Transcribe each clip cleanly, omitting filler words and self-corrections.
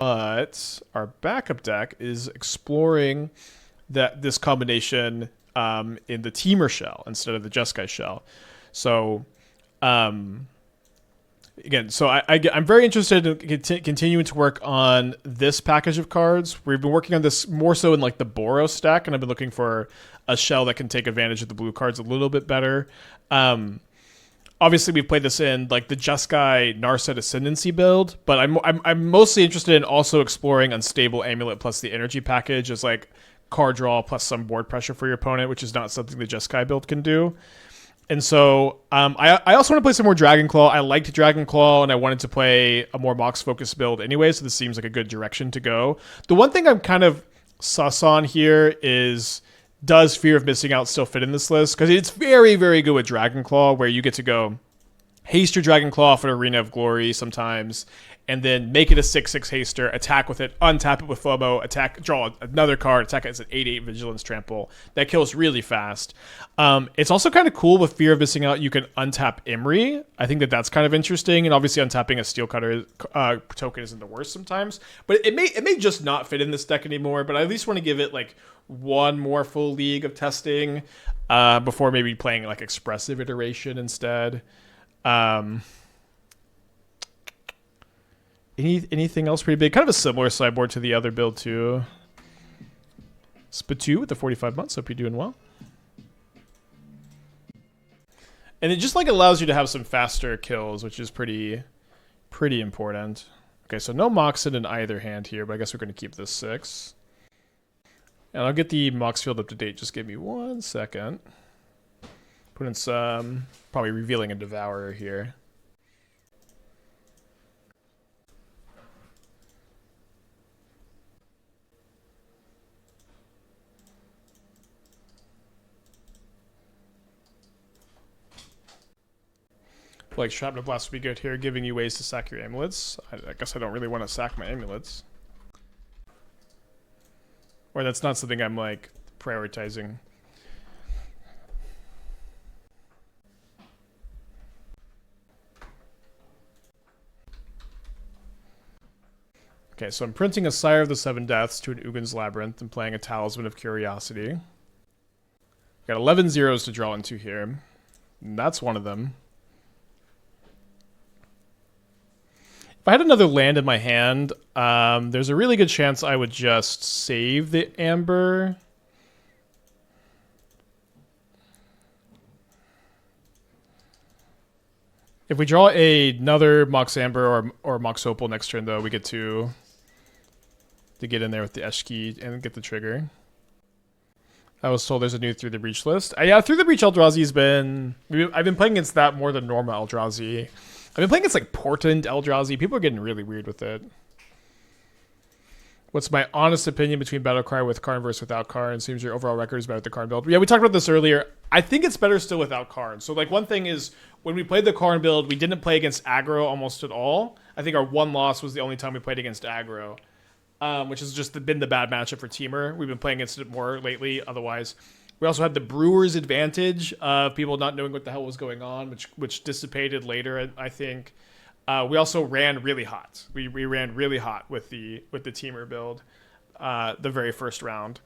But our backup deck is exploring this combination in the Temur shell instead of the Jeskai shell. So again, so I'm very interested in continuing to work on this package of cards. We've been working on this more so in like the Boros stack, and I've been looking for a shell that can take advantage of the blue cards a little bit better. Obviously, we've played this in like the Jeskai Narset Ascendancy build, but I'm mostly interested in also exploring Unstable Amulet plus the energy package as like card draw plus some board pressure for your opponent, which is not something the Jeskai build can do. And so I also want to play some more Dragonclaw. I liked Dragonclaw, and I wanted to play a more Mox-focused build anyway, so this seems like a good direction to go. The one thing I'm kind of sus on here is, does Fear of Missing Out still fit in this list? Because it's very, very good with Dragonclaw, where you get to go haste your Dragonclaw for Arena of Glory sometimes, and then make it a 6/6 haster, attack with it, untap it with FOMO, attack, draw another card, attack it as an 8/8 Vigilance Trample. That kills really fast. It's also kind of cool with Fear of Missing Out, you can untap Emry. I think that's kind of interesting, and obviously untapping a Steel Cutter token isn't the worst sometimes. But it may just not fit in this deck anymore, but I at least want to give it like one more full league of testing before maybe playing like Expressive Iteration instead. Anything else pretty big? Kind of a similar sideboard to the other build too. Spatu with the 45 months. Hope you're doing well. And it just like allows you to have some faster kills, which is pretty important. Okay, so no Moxen in either hand here, but I guess we're going to keep this 6. And I'll get the Mox field up to date. Just give me 1 second. Put in some, probably revealing a Devourer here. Like Shrapnel Blast would be good here, giving you ways to sack your amulets. I guess I don't really want to sack my amulets. Or that's not something I'm like prioritizing. Okay, so I'm printing a Sire of the Seven Deaths to an Ugin's Labyrinth and playing a Talisman of Curiosity. Got 11 zeros to draw into here. And that's one of them. If I had another land in my hand, there's a really good chance I would just save the Amber. If we draw another Mox Amber or Mox Opal next turn, though, we get to get in there with the Eshki and get the trigger. I was told there's a new Through the Breach list. Yeah, Through the Breach Eldrazi's been... I've been playing against that more than normal Eldrazi. I've been playing against like Portent Eldrazi. People are getting really weird with it. What's my honest opinion between Battlecry with Karn versus without Karn? Seems your overall record is better with the Karn build. Yeah, we talked about this earlier. I think it's better still without Karn. So like one thing is when we played the Karn build, we didn't play against aggro almost at all. I think our one loss was the only time we played against aggro, which has just been the bad matchup for Temur. We've been playing against it more lately. Otherwise, we also had the Brewers' advantage of people not knowing what the hell was going on, which dissipated later, I think. We also ran really hot. We ran really hot with the Temur build, the very first round.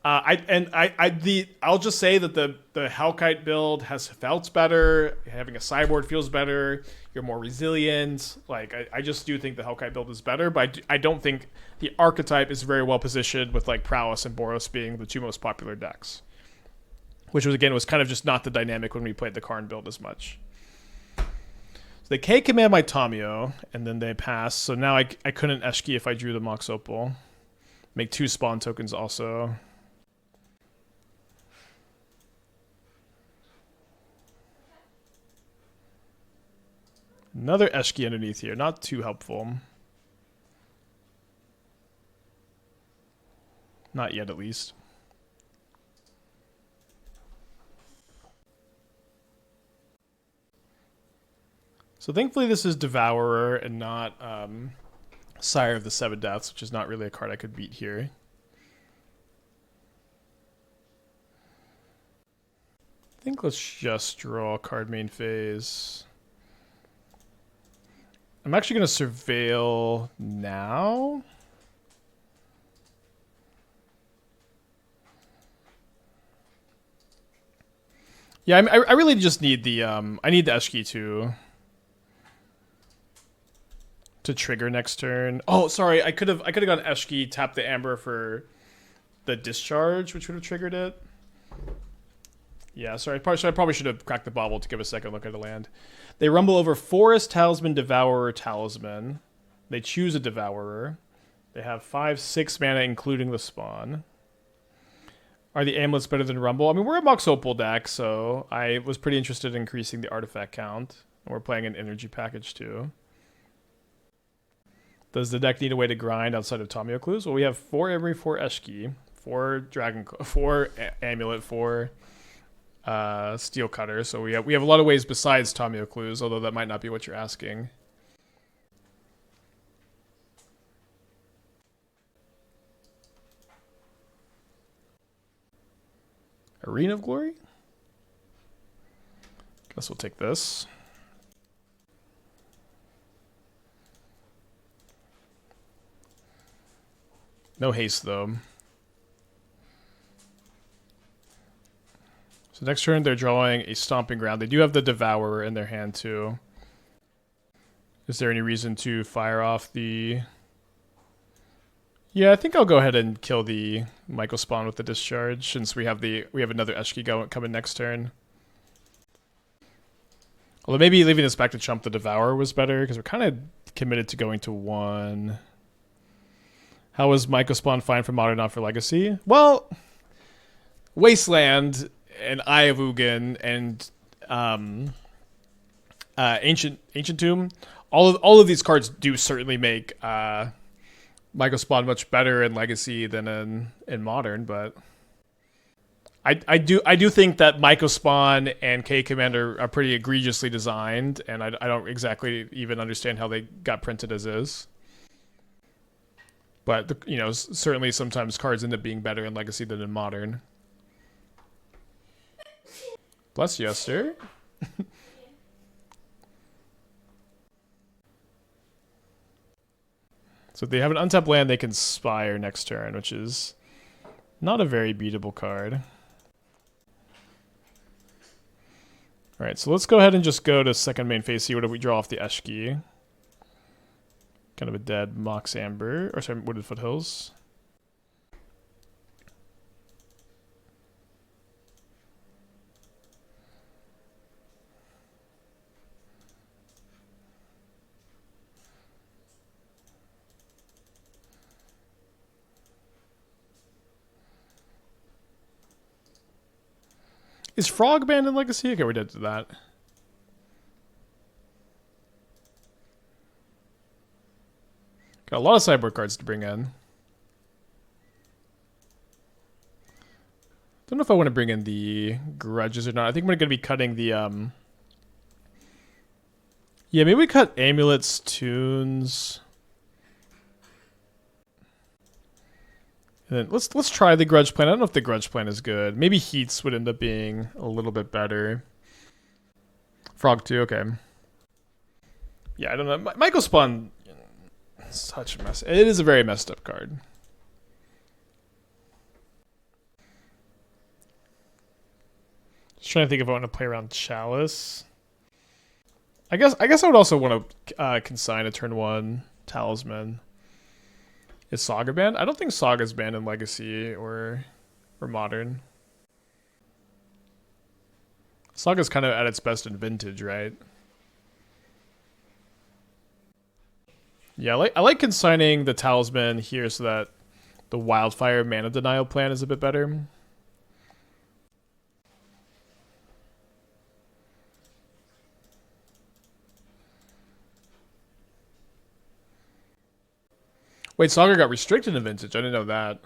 I'll just say that the Hellkite build has felt better. Having a sideboard feels better. You're more resilient. Like I just do think the Hellkite build is better, but I don't think the archetype is very well positioned with like Prowess and Boros being the two most popular decks. Which was kind of just not the dynamic when we played the Karn build as much. So they K-command my Tamiyo, and then they pass. So now I couldn't Eshki if I drew the Mox Opal. Make 2 spawn tokens also. Another Eshki underneath here. Not too helpful. Not yet, at least. So thankfully this is Devourer and not Sire of the Seven Deaths, which is not really a card I could beat here. I think let's just draw a card main phase. I'm actually going to Surveil now. Yeah, I really just need the I need the Eshki to trigger next turn. Oh, sorry, I could have gone Eshki, tap the Amber for the discharge, which would have triggered it. Yeah, sorry, I probably should have cracked the Bauble to give a second look at the land. They rumble over Forest, Talisman, Devourer, Talisman. They choose a Devourer. They have 5/6 mana, including the spawn. Are the amulets better than Rumble? I mean, we're a Mox Opal deck, so I was pretty interested in increasing the artifact count. And we're playing an energy package too. Does the deck need a way to grind outside of Tamiyo clues? Well, we have 4 Emry, 4 Eshki, 4 4 Amulet, 4 Steel Cutter. So we have a lot of ways besides Tamiyo clues, although that might not be what you're asking. Arena of Glory? Guess we'll take this. No haste, though. So next turn, they're drawing a Stomping Ground. They do have the Devourer in their hand, too. Is there any reason to fire off the... Yeah, I think I'll go ahead and kill the Michael Spawn with the Discharge, since we have another Eshki coming next turn. Although maybe leaving this back to chump the Devourer was better, because we're kind of committed to going to 1. How was Michael Spawn fine for Modern, not for Legacy? Well, Wasteland and Eye of Ugin and Ancient Tomb, all of these cards do certainly make Michael Spawn much better in Legacy than in Modern, but I do think that Michael Spawn and K Commander are pretty egregiously designed, and I don't exactly even understand how they got printed as is. But certainly sometimes cards end up being better in Legacy than in Modern. Bless you, Esther. So if they have an untapped land, they can Spire next turn, which is not a very beatable card. Alright, so let's go ahead and just go to second main phase, see what we draw off the Eshki. Kind of a dead Mox Amber, or sorry, Wooded Foothills. Is Frog banned in Legacy? Okay, we're dead to that. Got a lot of sideboard cards to bring in. Don't know if I want to bring in the Grudges or not. I think we're going to be cutting the... Yeah, maybe we cut Amulets, Tunes... And then let's try the Grudge plan. I don't know if the Grudge plan is good. Maybe Heats would end up being a little bit better. Frog 2, okay. Yeah, I don't know. Michael Spawn, such a mess. It is a very messed up card. Just trying to think if I want to play around Chalice. I guess I would also want to consign a turn 1 Talisman. Is Saga banned? I don't think Saga's banned in Legacy or Modern. Saga's kind of at its best in Vintage, right? Yeah, I like consigning the Talisman here so that the Wildfire mana denial plan is a bit better. Wait, Saga got restricted in Vintage. I didn't know that.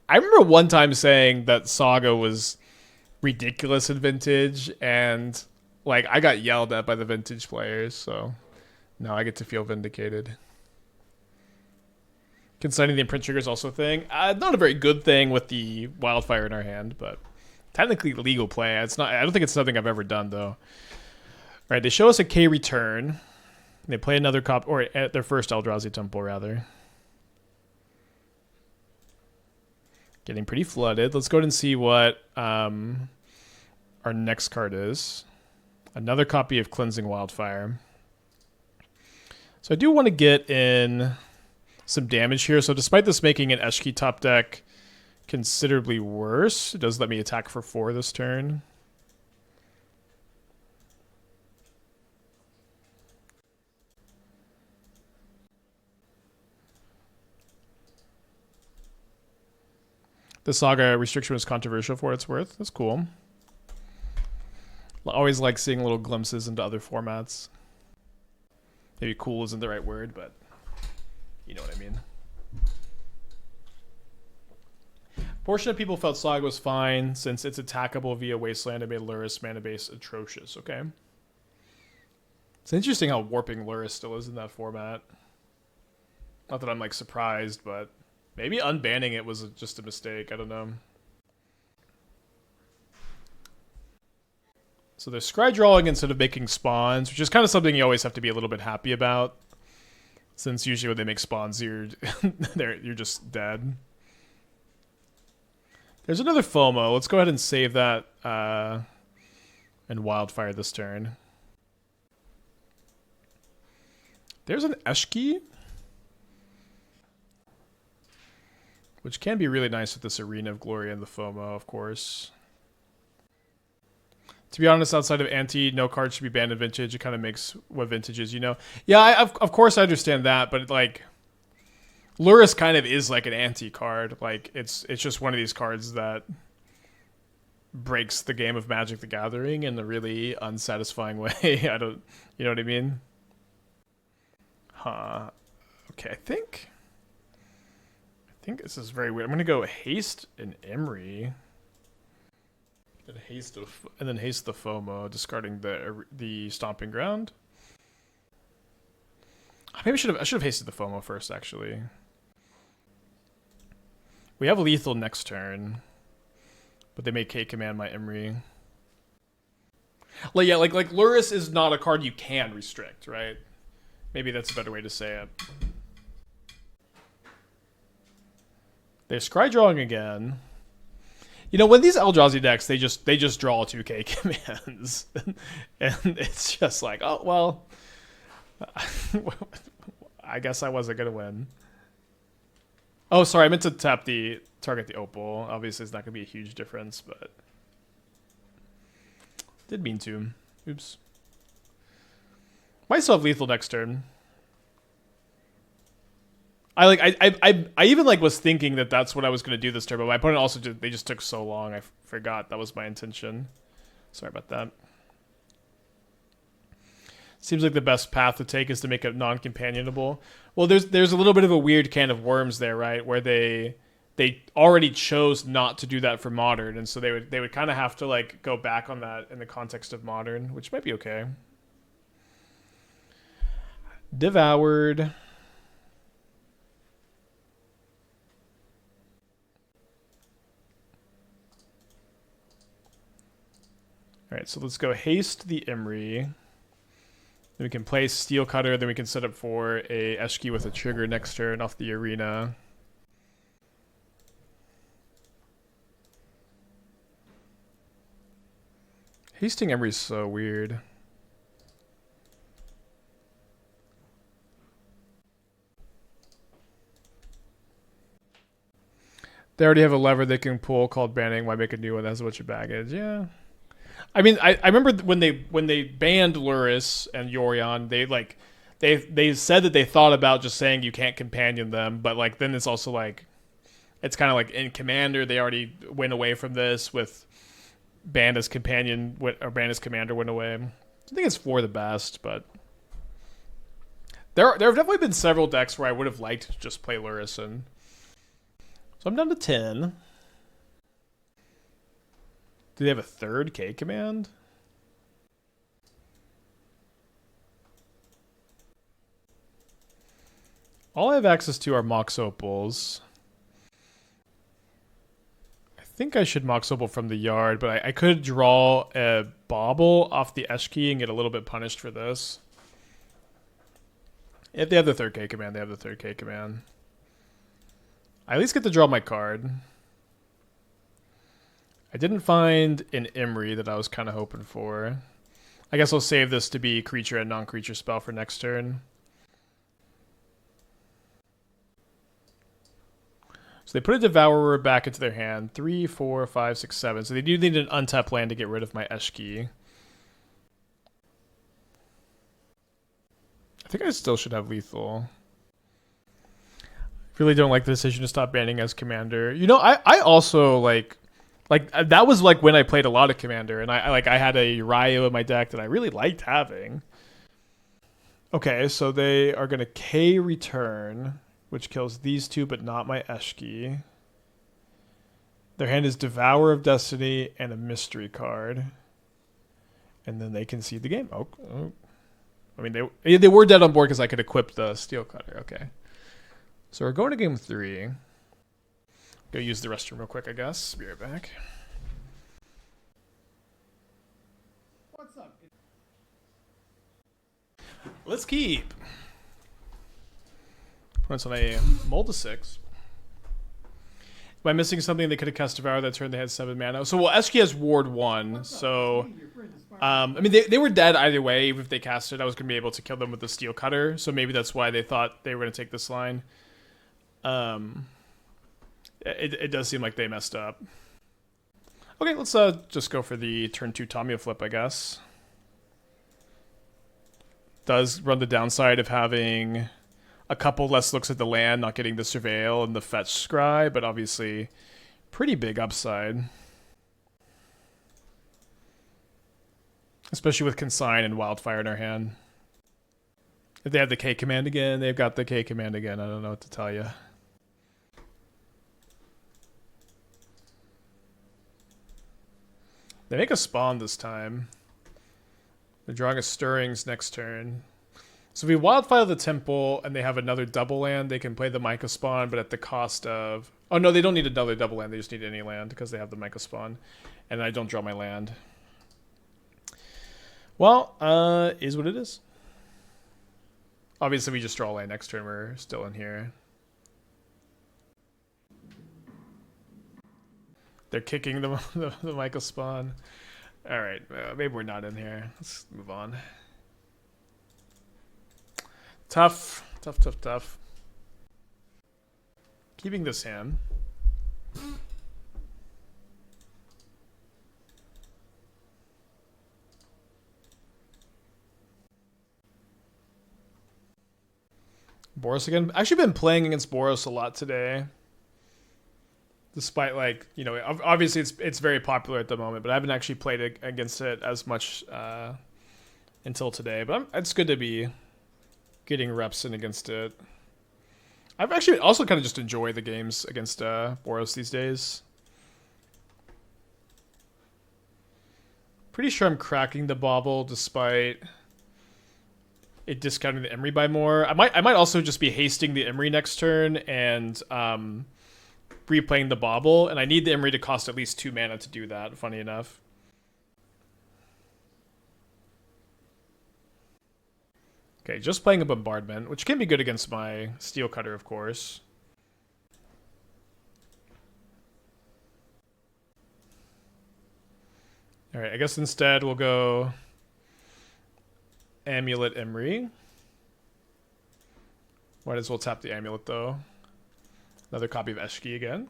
I remember one time saying that Saga was ridiculous in Vintage, and like I got yelled at by the Vintage players, so now I get to feel vindicated. Consigning the imprint trigger is also a thing. Not a very good thing with the Wildfire in our hand, but technically legal play. It's not. I don't think it's something I've ever done though. All right, they show us a K return. They play another cop, or at their first Eldrazi Temple, rather. Getting pretty flooded. Let's go ahead and see what our next card is. Another copy of Cleansing Wildfire. So I do want to get in some damage here. So despite this making an Eshki top deck considerably worse, it does let me attack for 4 this turn. The Saga restriction was controversial for what it's worth. That's cool. I always like seeing little glimpses into other formats. Maybe cool isn't the right word, but you know what I mean. Portion of people felt Saga was fine since it's attackable via Wasteland and made Lurrus mana base atrocious. Okay. It's interesting how warping Lurrus still is in that format. Not that I'm like surprised, but maybe unbanning it was just a mistake. I don't know. So they're scry drawing instead of making spawns, which is kind of something you always have to be a little bit happy about, since usually when they make spawns, you're just dead. There's another FOMO. Let's go ahead and save that and Wildfire this turn. There's an Eshki, which can be really nice with this Arena of Glory and the FOMO, of course. To be honest, outside of anti, no card should be banned in Vintage. It kind of makes what Vintage is, you know? Yeah, of course I understand that, but like, Lurrus kind of is like an anti card. Like, it's just one of these cards that breaks the game of Magic the Gathering in a really unsatisfying way. You know what I mean? Huh. Okay, I think this is very weird. I'm gonna go haste an Emry. And then haste the FOMO, discarding the Stomping Ground. Maybe I should have hasted the FOMO first, actually. We have lethal next turn, but they may K-command my Emry. Like, yeah, like Lurrus is not a card you can restrict, right? Maybe that's a better way to say it. They're scry drawing again. You know, when these Eldrazi decks, they just draw 2K commands, and it's just like, oh well, I guess I wasn't gonna win. Oh, sorry, I meant to target the Opal. Obviously, it's not gonna be a huge difference, but did mean to. Oops. Might still have lethal next turn. I even like was thinking that that's what I was going to do this turn, but my opponent also they just took so long. I forgot that was my intention. Sorry about that. Seems like the best path to take is to make it non-companionable. Well, there's a little bit of a weird can of worms there, right? Where they already chose not to do that for Modern, and so they would kind of have to like go back on that in the context of Modern, which might be okay. Devoured. All right, so let's go haste the Emry. Then we can play Steel Cutter. Then we can set up for a Eshki with a trigger next turn off the Arena. Hasting Emry is so weird. They already have a lever they can pull called banning. Why make a new one that has a bunch of baggage? Yeah. I mean, I remember when they banned Lurrus and Yorion, they said that they thought about just saying you can't companion them, but like then it's also like it's kind of like in Commander they already went away from this with banned as companion or banned as commander went away. I think it's for the best, but there have definitely been several decks where I would have liked to just play Lurrus in. So I'm down to 10. Do they have a third K command? All I have access to are Mox Opals. I think I should Mox Opal from the yard, but I could draw a Bauble off the Eshki and get a little bit punished for this. If they have the third K command, they have the third K command. I at least get to draw my card. I didn't find an Emry that I was kind of hoping for. I guess I'll save this to be creature and non-creature spell for next turn. So they put a Devourer back into their hand. 3, 4, 5, 6, 7. So they do need an untapped land to get rid of my Eshki. I think I still should have lethal. Really don't like the decision to stop banning as commander. You know, I also like that was like when I played a lot of commander, and I had a Ryo in my deck that I really liked having. Okay, so they are gonna K return, which kills these two, but not my Eshki. Their hand is Devourer of Destiny and a mystery card, and then they concede the game. Oh. I mean, they were dead on board because I could equip the Steel Cutter. Okay. So we're going to game 3. Go use the restroom real quick, I guess. Be right back. What's up? Let's keep. Points on a mold to 6. Am I missing something? They could have cast Devour that turn. They had 7 mana. So, well, Eshki has Ward 1. So, I mean, they were dead either way. Even if they cast it, I was going to be able to kill them with the Steel Cutter. So maybe that's why they thought they were going to take this line. It does seem like they messed up. Okay, let's just go for the turn 2 Tamiyo flip, I guess. Does run the downside of having a couple less looks at the land, not getting the Surveil and the Fetch Scry, but obviously pretty big upside. Especially with Consign and Wildfire in our hand. If they have the K command again, they've got the K command again. I don't know what to tell you. They make a spawn this time. They're drawing a Stirrings next turn. So if we Wildfire the Temple and they have another double land, they can play the Myca spawn, but at the cost of... Oh, no, they don't need another double land. They just need any land because they have the Myca spawn. And I don't draw my land. Well, is what it is. Obviously, we just draw land next turn. We're still in here. They're kicking the Myca spawn. All right, maybe we're not in here. Let's move on. Tough. Keeping this hand. Boros again. Actually been playing against Boros a lot today. Despite, like, you know, obviously it's very popular at the moment, but I haven't actually played against it as much until today. But it's good to be getting reps in against it. I've actually also kind of just enjoy the games against Boros these days. Pretty sure I'm cracking the Bauble despite it discounting the Emry by more. I might also just be hasting the Emry next turn and replaying the Bauble, and I need the Emry to cost at least 2 mana to do that, funny enough. Okay, just playing a Bombardment, which can be good against my Steel Cutter, of course. Alright, I guess instead we'll go Amulet Emry. Might as well tap the Amulet, though. Another copy of Eshki again.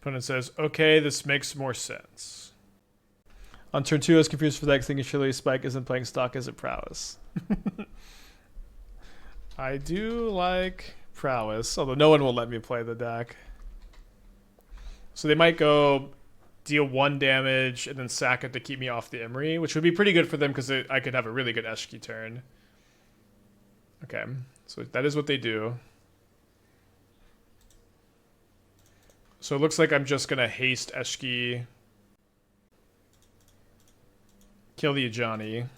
Opponent says, okay, this makes more sense. On turn 2, I was confused for the next thing. Surely Spike isn't playing stock, is it prowess? I do like prowess, although no one will let me play the deck. So they might go deal 1 damage and then sack it to keep me off the Emry, which would be pretty good for them because I could have a really good Eshki turn. Okay, so that is what they do. So it looks like I'm just going to haste Eshki, kill the Ajani.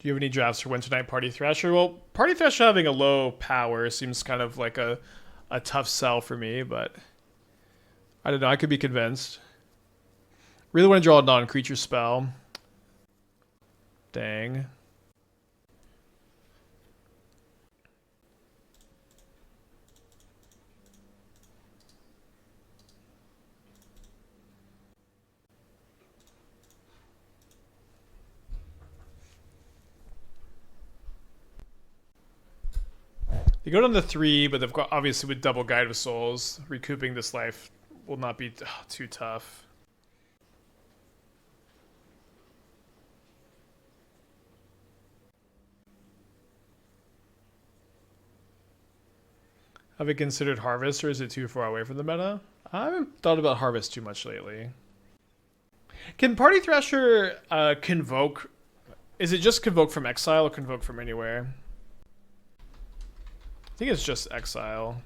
Do you have any drafts for Winter Night Party Thrasher? Well, Party Thrasher having a low power seems kind of like a tough sell for me, but I don't know. I could be convinced. Really want to draw a non-creature spell. Dang. They go down to 3, but they've got obviously with double Guide of Souls, recouping this life will not be too tough. Have you considered Harvest, or is it too far away from the meta? I haven't thought about Harvest too much lately. Can Party Thrasher convoke? Is it just convoke from exile or convoke from anywhere? I think it's just exile.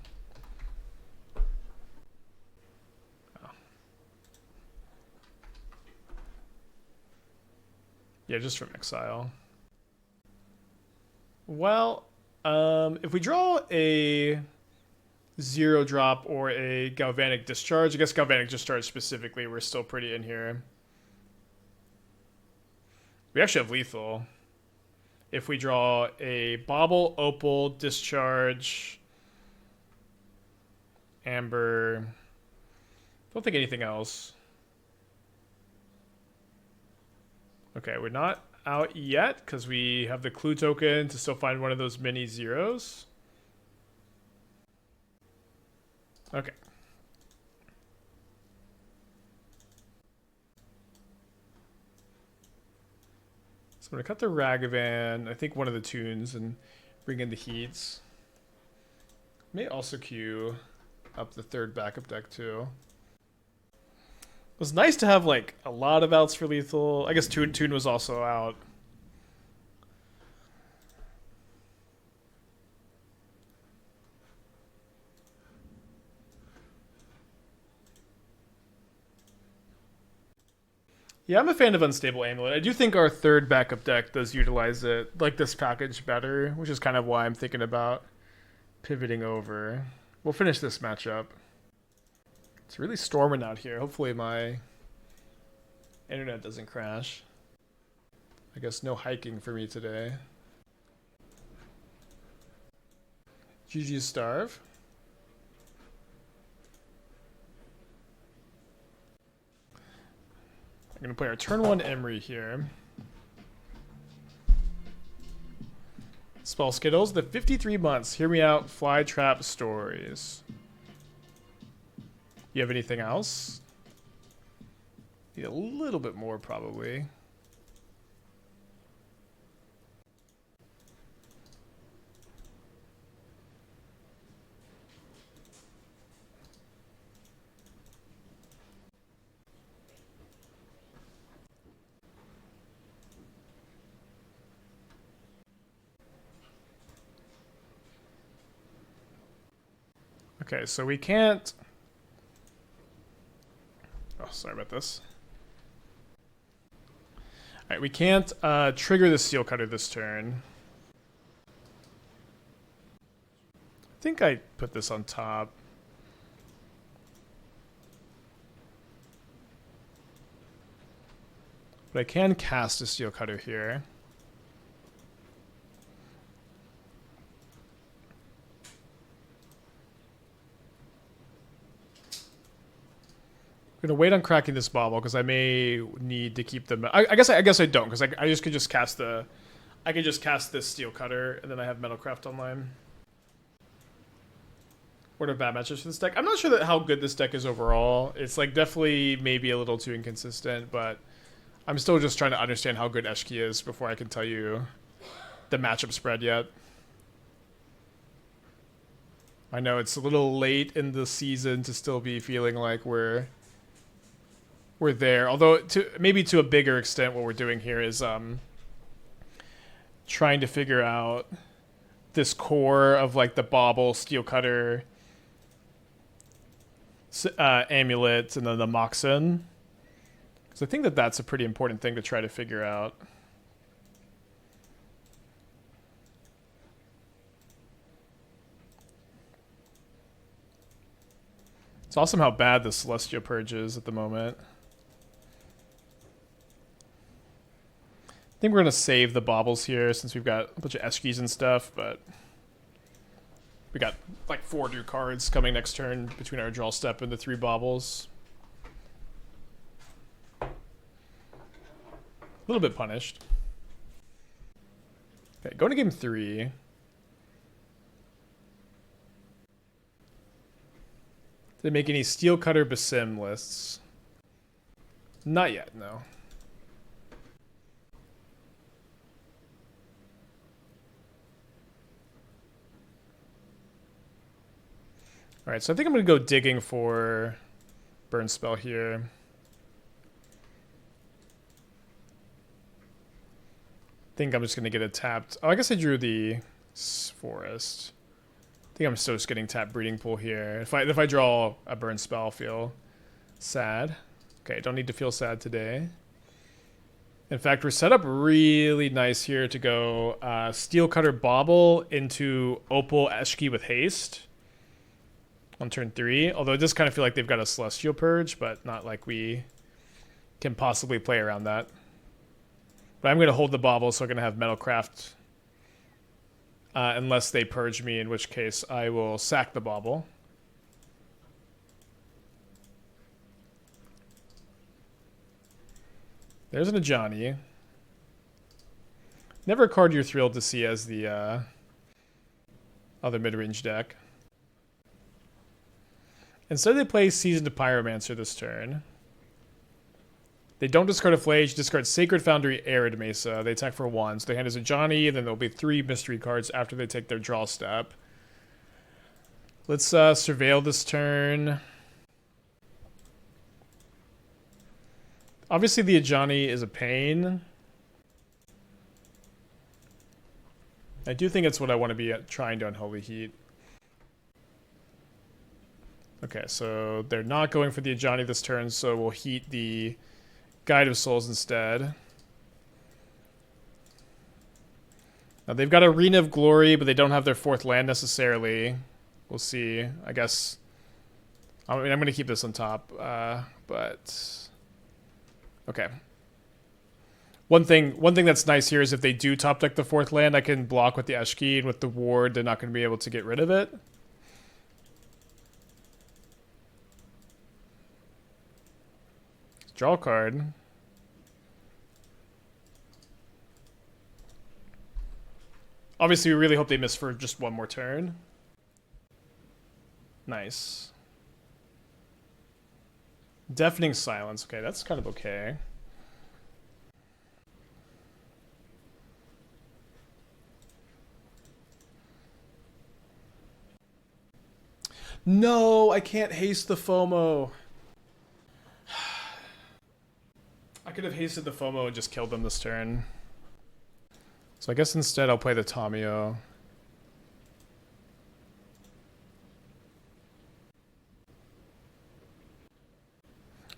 Oh. Yeah, just from exile. Well, if we draw a 0-drop or a Galvanic Discharge, I guess Galvanic Discharge specifically, we're still pretty in here. We actually have lethal. If we draw a Bauble, Opal, Discharge, Amber, don't think anything else. Okay, we're not out yet because we have the clue token to still find one of those mini zeros. Okay. So I'm going to cut the Ragavan, I think one of the tunes, and bring in the Heats. May also queue up the third backup deck too. It was nice to have like a lot of outs for lethal. I guess Tune was also out. Yeah, I'm a fan of Unstable Amulet. I do think our third backup deck does utilize it, like this package, better, which is kind of why I'm thinking about pivoting over. We'll finish this matchup. It's really storming out here. Hopefully my internet doesn't crash. I guess no hiking for me today. GG Starve. I'm going to play our turn 1 Emry here. Spell Skittles, the 53 months. Hear me out, Fly Trap Stories. You have anything else? Need a little bit more, probably. Okay, so we can't... Oh, sorry about this. Alright, we can't trigger the Steel Cutter this turn. I think I put this on top. But I can cast a Steel Cutter here. I'm gonna wait on cracking this Bauble because I may need to keep them. I guess I don't because I just could just cast the. I could just cast this Steel Cutter and then I have Metalcraft online. What are bad matchups for this deck? I'm not sure how good this deck is overall. It's like definitely maybe a little too inconsistent, but I'm still just trying to understand how good Eshki is before I can tell you the matchup spread yet. I know it's a little late in the season to still be feeling like we're there. Although maybe to a bigger extent what we're doing here is trying to figure out this core of like the Bauble, Steel Cutter, Amulet, and then the Moxen. Because I think that's a pretty important thing to try to figure out. It's awesome how bad the Celestial Purge is at the moment. I think we're going to save the Baubles here since we've got a bunch of Eshkis and stuff, but we got like 4 new cards coming next turn between our draw step and the 3 Baubles. A little bit punished. Okay, going to game 3. Did they make any Steel Cutter Basim lists? Not yet, no. Alright, so I think I'm going to go digging for Burn Spell here. I think I'm just going to get it tapped. Oh, I guess I drew the Forest. I think I'm still just getting tapped Breeding Pool here. If I draw a Burn Spell, I'll feel sad. Okay, don't need to feel sad today. In fact, we're set up really nice here to go Steel Cutter Bauble into Opal Eshki with haste on turn 3. Although it does kind of feel like they've got a Celestial Purge, but not like we can possibly play around that. But I'm going to hold the Bauble, so I'm going to have Metalcraft unless they purge me, in which case I will sack the Bauble. There's an Ajani. Never a card you're thrilled to see as the other mid-range deck. Instead they play Seasoned Pyromancer this turn. They don't discard a Flage, discard Sacred Foundry, Arid Mesa. They attack for 1. So they hand us a Johnny, and then there'll be 3 mystery cards after they take their draw step. Let's surveil this turn. Obviously the Ajani is a pain. I do think it's what I want to be trying to Unholy Heat. Okay, so they're not going for the Ajani this turn, so we'll heat the Guide of Souls instead. Now they've got Arena of Glory, but they don't have their 4th land necessarily. We'll see. I guess. I mean, I'm going to keep this on top, but okay. One thing that's nice here is if they do top deck the 4th land, I can block with the Eshki, and with the ward, they're not going to be able to get rid of it. Draw a card. Obviously, we really hope they miss for just 1 more turn. Nice. Deafening Silence. Okay, that's kind of okay. No, I can't haste the FOMO. I could have hasted the FOMO and just killed them this turn. So I guess instead I'll play the Tamiyo.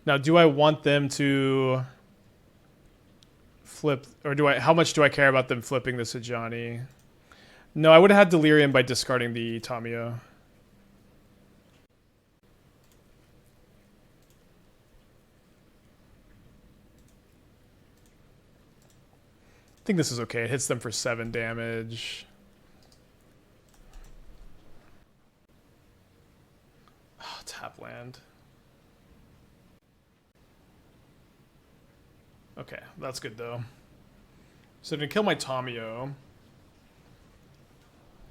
Now, do I want them to flip, or how much do I care about them flipping this Ajani? No, I would have had Delirium by discarding the Tamiyo. I think this is okay. It hits them for 7 damage. Oh, tap land. Okay, that's good though. So to kill my Tamiyo.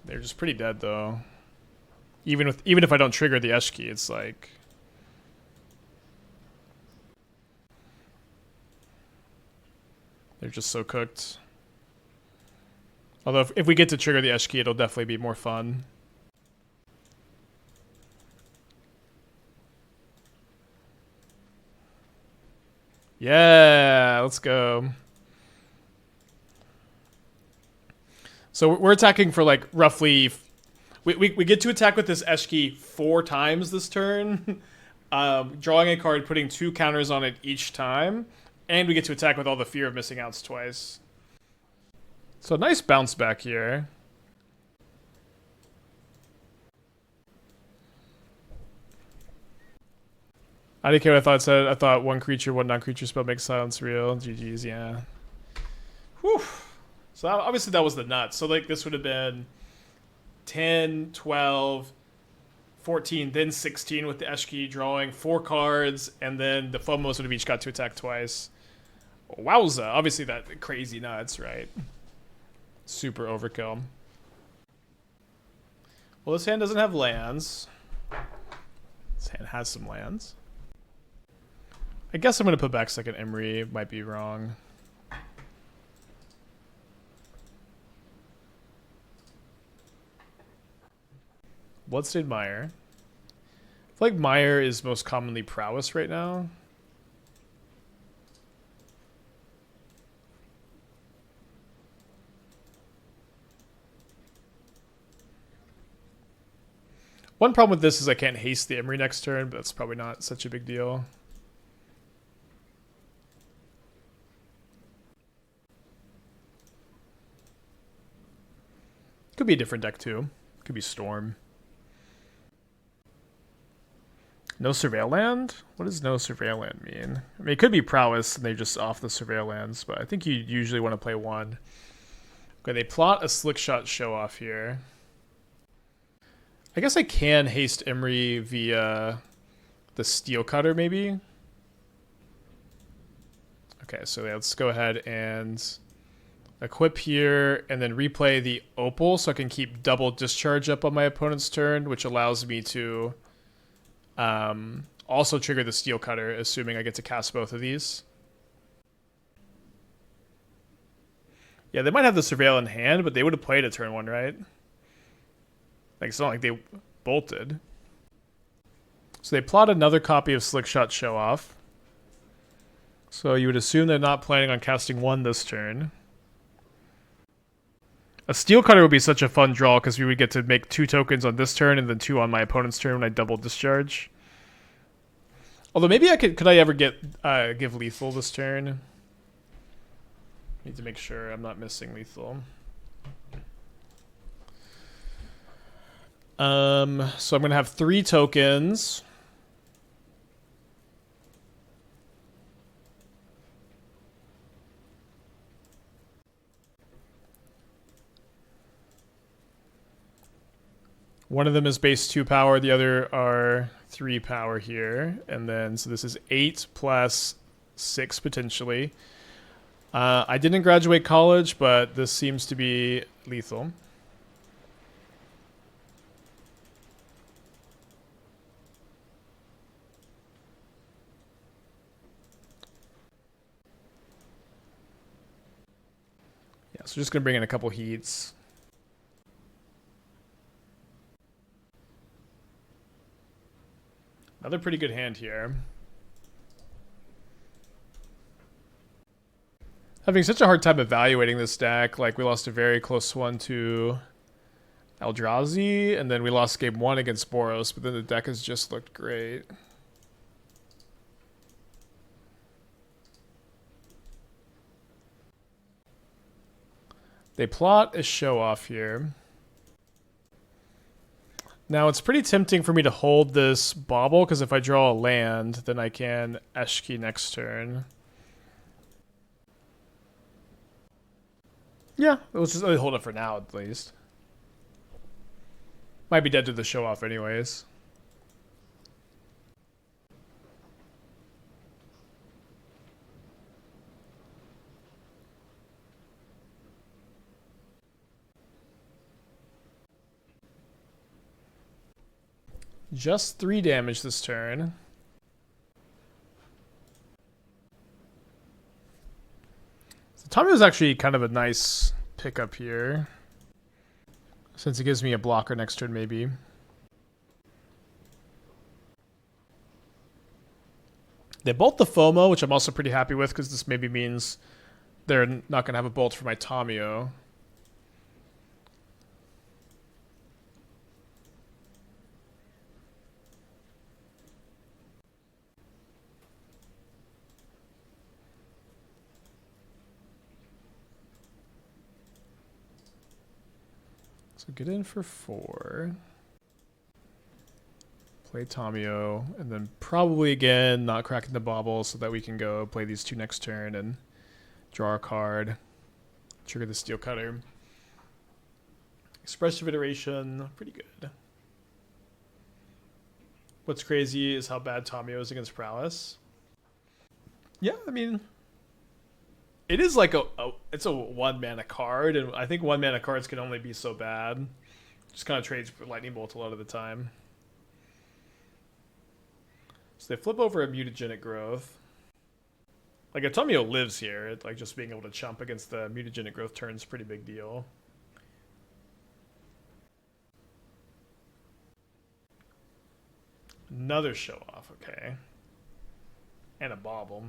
They're just pretty dead though. Even if I don't trigger the Eshki, it's like they're just so cooked. Although if we get to trigger the Eshki, it'll definitely be more fun. Yeah, let's go. So we're attacking for like roughly... We get to attack with this Eshki 4 times this turn. Drawing a card, putting 2 counters on it each time. And we get to attack with all the fear of missing outs twice. So nice bounce back here. I didn't care what I thought it said. I thought one creature, one non-creature spell makes silence real. GG's, yeah. Whew. So obviously that was the nuts. So like this would have been 10, 12, 14, then 16 with the Eshki drawing 4 cards, and then the FOMOs would have each got to attack twice. Wowza. Obviously that crazy nuts, right? Super overkill. Well, this hand doesn't have lands. This hand has some lands. I guess I'm going to put back second Emry. Might be wrong. Bloodstained Mire. I feel like Mire is most commonly prowess right now. One problem with this is I can't haste the Emry next turn, but that's probably not such a big deal. Could be a different deck too. Could be Storm. No Surveil Land? What does no Surveil Land mean? I mean, it could be Prowess and they're just off the Surveil Lands, but I think you usually want to play one. Okay, they plot a Slickshot Show-Off here. I guess I can haste Emry via the Steel Cutter, maybe? Okay, so let's go ahead and equip here and then replay the Opal so I can keep double discharge up on my opponent's turn, which allows me to also trigger the Steel Cutter, assuming I get to cast both of these. Yeah, they might have the Surveil in hand, but they would have played a turn 1, right? Like, it's not like they bolted. So they plot another copy of Slickshot Show-Off. So you would assume they're not planning on casting 1 this turn. A Steel Cutter would be such a fun draw because we would get to make 2 tokens on this turn and then 2 on my opponent's turn when I double discharge. Although maybe I could I ever get give lethal this turn? Need to make sure I'm not missing lethal. So I'm gonna have 3 tokens. One of them is base 2 power, the other are 3 power here. And then, so this is 8 plus 6 potentially. I didn't graduate college, but this seems to be lethal. Yeah, so just gonna bring in a couple heats. Another pretty good hand here. Having such a hard time evaluating this deck. Like, we lost a very close one to Eldrazi, and then we lost game 1 against Boros, but then the deck has just looked great. They plot a Show-Off here. Now, it's pretty tempting for me to hold this Bauble, because if I draw a land, then I can Eshki next turn. Yeah, let's just hold it for now, at least. Might be dead to the Show-Off anyways. Just 3 damage this turn. So Tamiyo is actually kind of a nice pickup here, since it gives me a blocker next turn, maybe. They bolt the FOMO, which I'm also pretty happy with, because this maybe means they're not going to have a bolt for my Tamiyo. So get in for 4. Play Tamiyo, and then probably again not cracking the Bauble so that we can go play these 2 next turn and draw a card, trigger the Steel Cutter. Expressive Iteration, pretty good. What's crazy is how bad Tamiyo is against Prowess. Yeah, I mean, it is like it's a 1 mana card, and I think 1 mana cards can only be so bad. Just kind of trades for Lightning Bolt a lot of the time. So they flip over a Mutagenic Growth. Like, if Tamiyo lives here, like just being able to chump against the Mutagenic Growth turn's a pretty big deal. Another Show Off, okay. And a Bauble.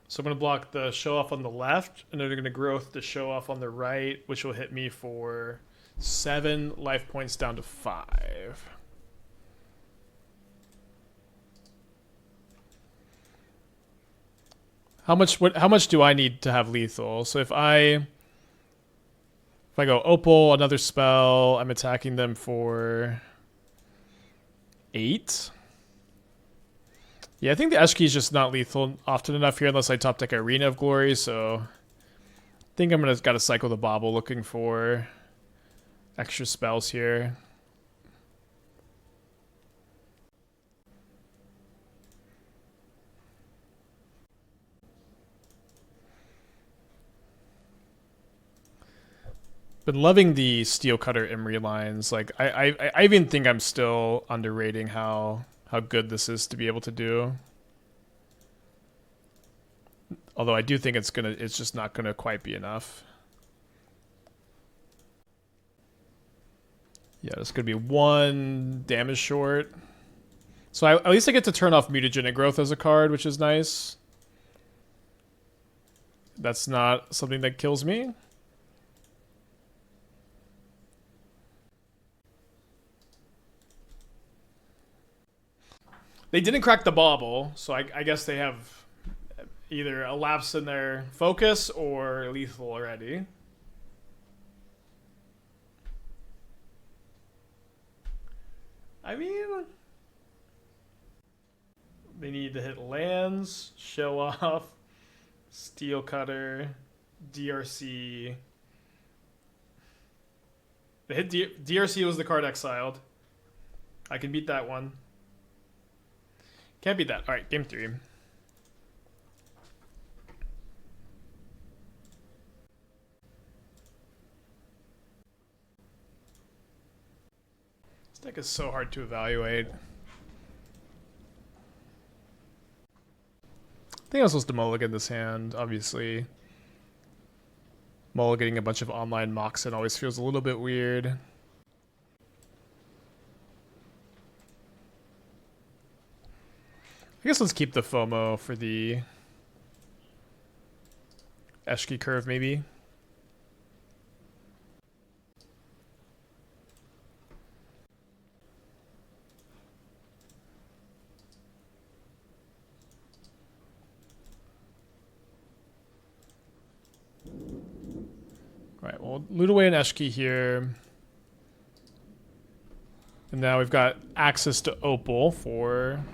So I'm going to block the Show Off on the left, and then they're going to Growth the Show Off on the right, which will hit me for 7 life points down to 5. How much do I need to have lethal? So if I go Opal, another spell, I'm attacking them for 8. Yeah, I think the Eshki is just not lethal often enough here unless I top deck Arena of Glory, so I think I'm gotta cycle the Bauble looking for extra spells here. Been loving the Steel Cutter Emry lines. Like I even think I'm still underrating how good this is to be able to do. Although I do think it's just not gonna quite be enough. Yeah, it's gonna be 1 damage short. So at least I get to turn off Mutagenic Growth as a card, which is nice. That's not something that kills me. They didn't crack the Bauble, so I guess they have either a lapse in their focus or lethal already. I mean, they need to hit lands, Show Off, Steel Cutter, DRC. They hit DRC was the card exiled. I can beat that one. Can't beat that. All right, game 3. This deck is so hard to evaluate. I think I'm supposed to mulligan this hand, obviously. Mulliganing a bunch of online Moxen always feels a little bit weird. I guess let's keep the FOMO for the Eshki curve, maybe. Alright, we'll loot away an Eshki here. And now we've got access to Opal for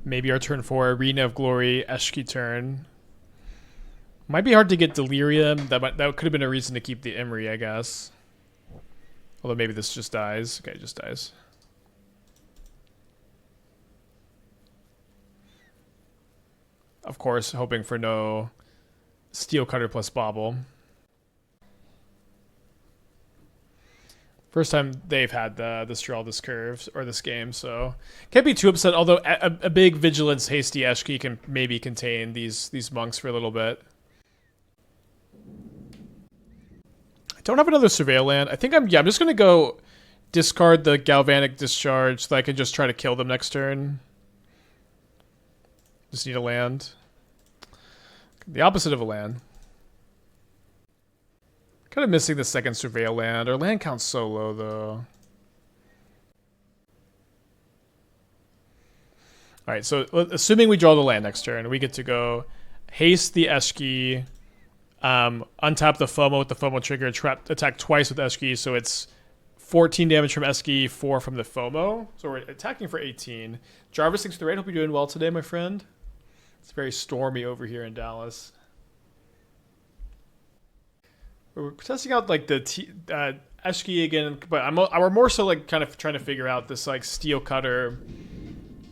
maybe our turn 4 Arena of Glory Eshki turn. Might be hard to get Delirium. That could have been a reason to keep the Emry, I guess. Although maybe this just dies. Okay, it just dies. Of course, hoping for no Steel Cutter plus Bauble. First time they've had this draw, this curve, or this game, so can't be too upset. Although a big Vigilance Hasty Eshki can maybe contain these monks for a little bit. I don't have another Surveil land. I think I'm just gonna go discard the Galvanic Discharge so that I can just try to kill them next turn. Just need a land. The opposite of a land. Kind of missing the second Surveil land. Our land count's so low, though. Alright, so assuming we draw the land next turn, we get to go haste the Eshki, untap the FOMO with the FOMO trigger, attack twice with Eshki, so it's 14 damage from Eshki, 4 from the FOMO. So we're attacking for 18. Jarvis, thanks for the raid. Hope you're doing well today, my friend. It's very stormy over here in Dallas. We're testing out like the Eshki again, but we're more so like kind of trying to figure out this like Steel Cutter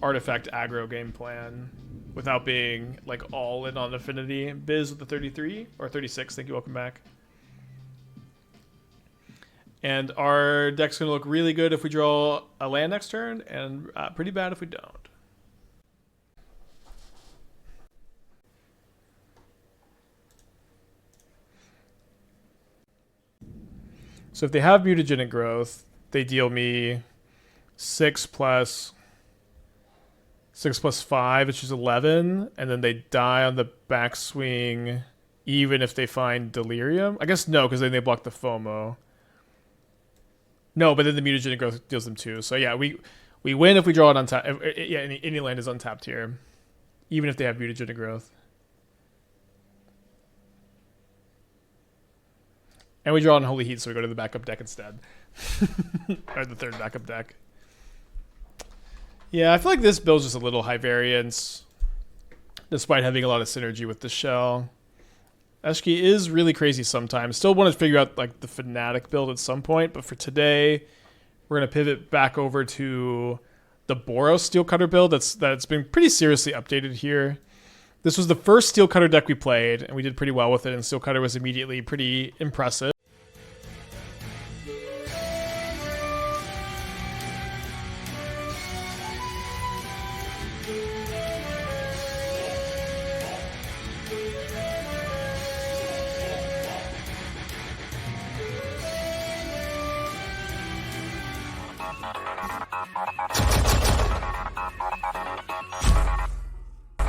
artifact aggro game plan without being like all in on Affinity. Biz with the 33 or 36. Thank you. Welcome back. And our deck's going to look really good if we draw a land next turn, and pretty bad if we don't. So if they have Mutagenic Growth, they deal me 6 plus 5, which is 11, and then they die on the backswing even if they find Delirium. I guess no, because then they block the FOMO. No, but then the Mutagenic Growth deals them 2. So yeah, we win if we draw it untapped. Yeah, any land is untapped here, even if they have Mutagenic Growth. And we draw Unholy Heat, so we go to the backup deck instead. Or the third backup deck. Yeah, I feel like this build's just a little high variance, despite having a lot of synergy with the shell. Eshki is really crazy sometimes. Still want to figure out like the Fnatic build at some point, but for today, we're going to pivot back over to the Boros Steel Cutter build that's been pretty seriously updated here. This was the first Steel Cutter deck we played, and we did pretty well with it, and Steel Cutter was immediately pretty impressive.